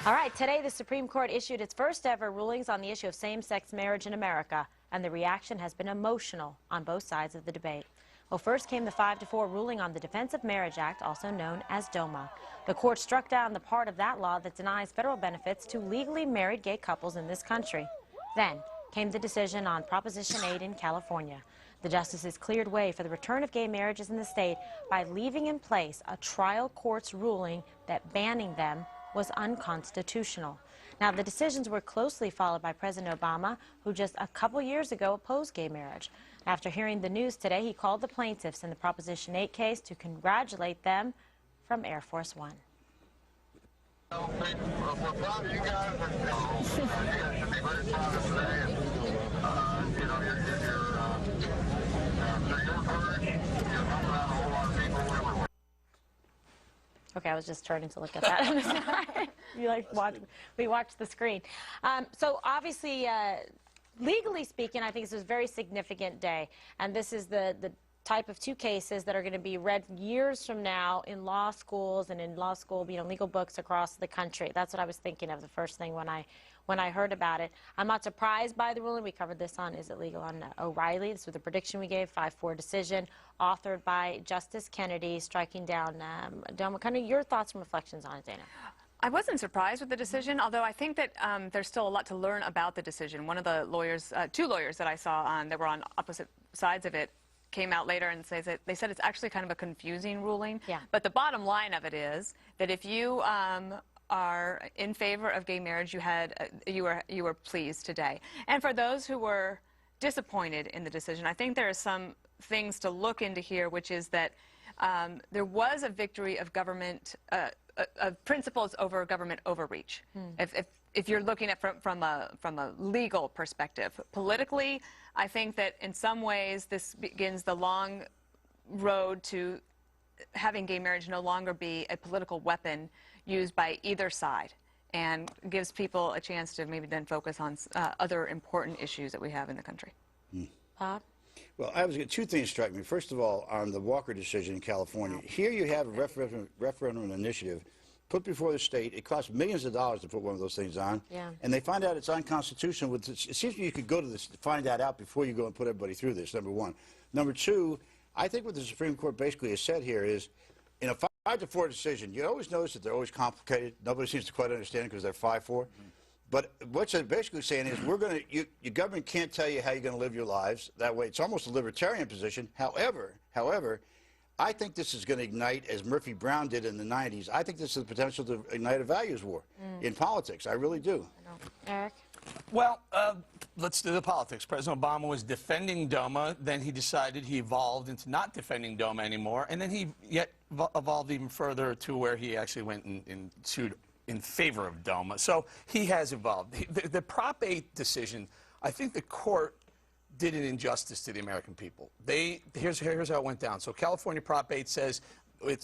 All right, today the Supreme Court issued its first ever rulings on the issue of same-sex marriage in America, and the reaction has been emotional on both sides of the debate. Well, first came the 5-4 ruling on the Defense of Marriage Act, also known as DOMA. The court struck down the part of that law that denies federal benefits to legally married gay couples in this country. Then came the decision on Proposition 8 in California. The justices cleared way for the return of gay marriages in the state by leaving in place a trial court's ruling that banning them was unconstitutional. Now, the decisions were closely followed by President Obama, who just a couple years ago opposed gay marriage. After hearing the news today, he called the plaintiffs in the Proposition 8 case to congratulate them from Air Force One. We're proud of you guys, and you guys should be very proud of today. And, you know, your courage, you're helping out a whole lot of people everywhere. Okay, I was just turning to look at that. We watched the screen. So obviously, legally speaking, I think this was a very significant day, and this is the type of two cases that are going to be read years from now in law schools and in law school, legal books across the country. That's what I was thinking of the first thing when I heard about it. I'm not surprised by the ruling. We covered this on Is It Legal on O'Reilly. This was the prediction we gave, 5-4 decision, authored by Justice Kennedy, striking down DOMA. Kind of your thoughts and reflections on it, Dana. I wasn't surprised with the decision, although I think that there's still a lot to learn about the decision. One of the lawyers, two lawyers that I saw that were on opposite sides of it, came out later and says that they said it's actually kind of a confusing ruling. Yeah. But the bottom line of it is that if you are in favor of gay marriage, you were pleased today. And for those who were disappointed in the decision, I think there are some things to look into here, which is that there was a victory of government of principles over government overreach. If you're looking at from a legal perspective, politically, I think that in some ways this begins the long road to having gay marriage no longer be a political weapon used by either side, and gives people a chance to maybe then focus on other important issues that we have in the country. Bob? Well, two things strike me. First of all, on the Walker decision in California, here you have a referendum initiative put before the state. It costs millions of dollars to put one of those things on, and they find out it's unconstitutional. It seems to me you could go to this to find that out before you go and put everybody through this, number one. Number two, I think what the Supreme Court basically has said here is, in a 5-4 decision, you always notice that they're always complicated. Nobody seems to quite understand because they're 5-4. But what they're basically saying is, your government can't tell you how you're going to live your lives. That way, it's almost a libertarian position. However, I think this is going to ignite, as Murphy Brown did in the 90s, I think this has the potential to ignite a values war in politics. I really do. Eric? Well, let's do the politics. President Obama was defending DOMA. Then he decided he evolved into not defending DOMA anymore. And then he evolved even further to where he actually went and sued in favor of DOMA. So he has evolved. The Prop 8 decision, I think the court did an injustice to the American people. Here's how it went down. So California Prop 8 says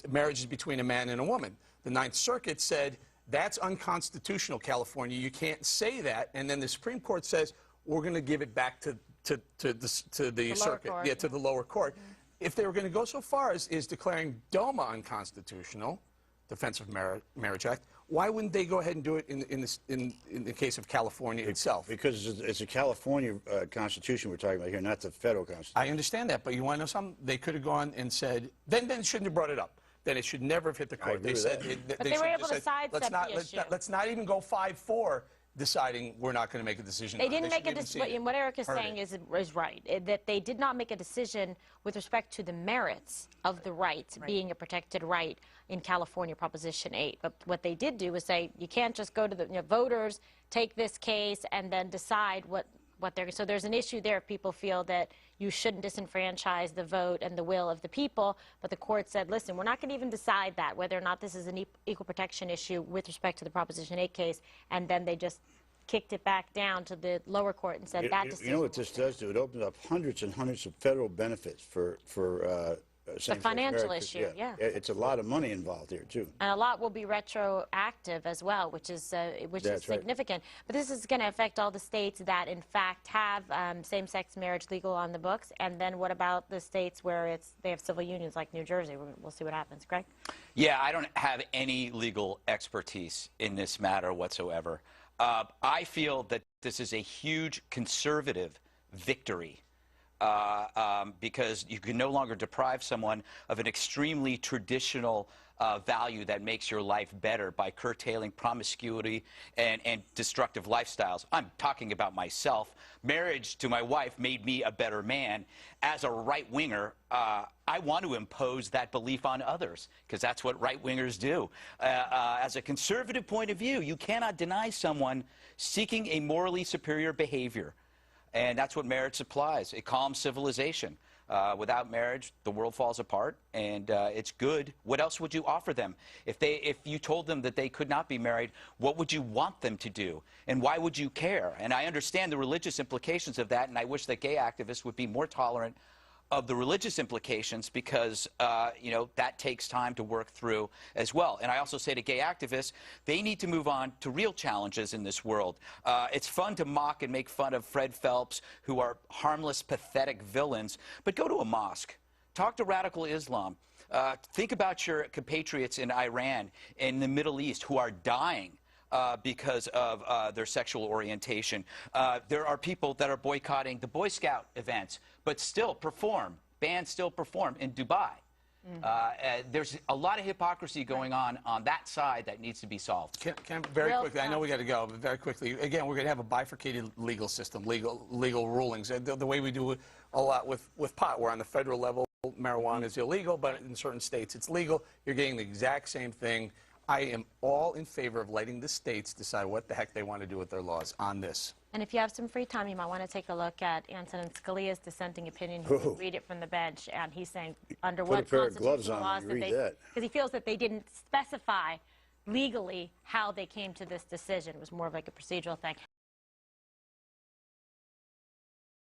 marriage is between a man and a woman. The Ninth Circuit said that's unconstitutional, California. You can't say that. And then the Supreme Court says we're going to give it back to the circuit, to the lower court. If they were going to go so far as declaring DOMA unconstitutional, Defense of Marriage Act, why wouldn't they go ahead and do it in the case of California itself? Because it's a California Constitution we're talking about here, not the federal Constitution. I understand that, but you want to know something? They could have gone and said, then shouldn't have brought it up. Then it should never have hit the court. They said, but they were able to sidestep the issue. Let's not even go 5-4. Deciding we're not going to make a decision. They didn't make a decision. What Eric is saying is right, that they did not make a decision with respect to the merits of the right being a protected right in California Proposition 8. But what they did do was say you can't just go to the voters, take this case, and then decide what they're. So there's an issue there. People feel that you shouldn't disenfranchise the vote and the will of the people. But the court said, listen, we're not going to even decide that, whether or not this is an equal protection issue with respect to the Proposition 8 case. And then they just kicked it back down to the lower court and said that decision. You know what this does do? It opens up hundreds and hundreds of federal benefits for same-sex financial marriage, issue, yeah. It's a lot of money involved here, too. And a lot will be retroactive as well, which is significant. But this is going to affect all the states that, in fact, have same-sex marriage legal on the books. And then what about the states where they have civil unions, like New Jersey? We'll see what happens. Greg? Yeah, I don't have any legal expertise in this matter whatsoever. I feel that this is a huge conservative victory. Because you can no longer deprive someone of an extremely traditional value that makes your life better by curtailing promiscuity and destructive lifestyles. I'm talking about myself. Marriage to my wife made me a better man. As a right-winger, I want to impose that belief on others, because that's what right-wingers do. As a conservative point of view, you cannot deny someone seeking a morally superior behavior. And that's what marriage supplies. It calms civilization. Without marriage, the world falls apart, and it's good. What else would you offer them? If you told them that they could not be married, what would you want them to do? And why would you care? And I understand the religious implications of that, and I wish that gay activists would be more tolerant of the religious implications, because, you know, that takes time to work through as well. And I also say to gay activists, they need to move on to real challenges in this world. It's fun to mock and make fun of Fred Phelps, who are harmless, pathetic villains, but go to a mosque. Talk to radical Islam. Think about your compatriots in Iran, in the Middle East, who are dying because of their sexual orientation. There are people that are boycotting the Boy Scout events, but still perform, bands still perform in Dubai. There's a lot of hypocrisy going on that side that needs to be solved. Very quickly, I know we got to go, but very quickly, again, we're going to have a bifurcated legal system, legal rulings. The way we do it a lot with pot, where on the federal level, marijuana is illegal, but in certain states it's legal. You're getting the exact same thing. I am all in favor of letting the states decide what the heck they want to do with their laws on this. And if you have some free time, you might want to take a look at Antonin Scalia's dissenting opinion. You can read it from the bench, and he's saying under what constitutional laws that they, because he feels that they didn't specify legally how they came to this decision. It was more of like a procedural thing.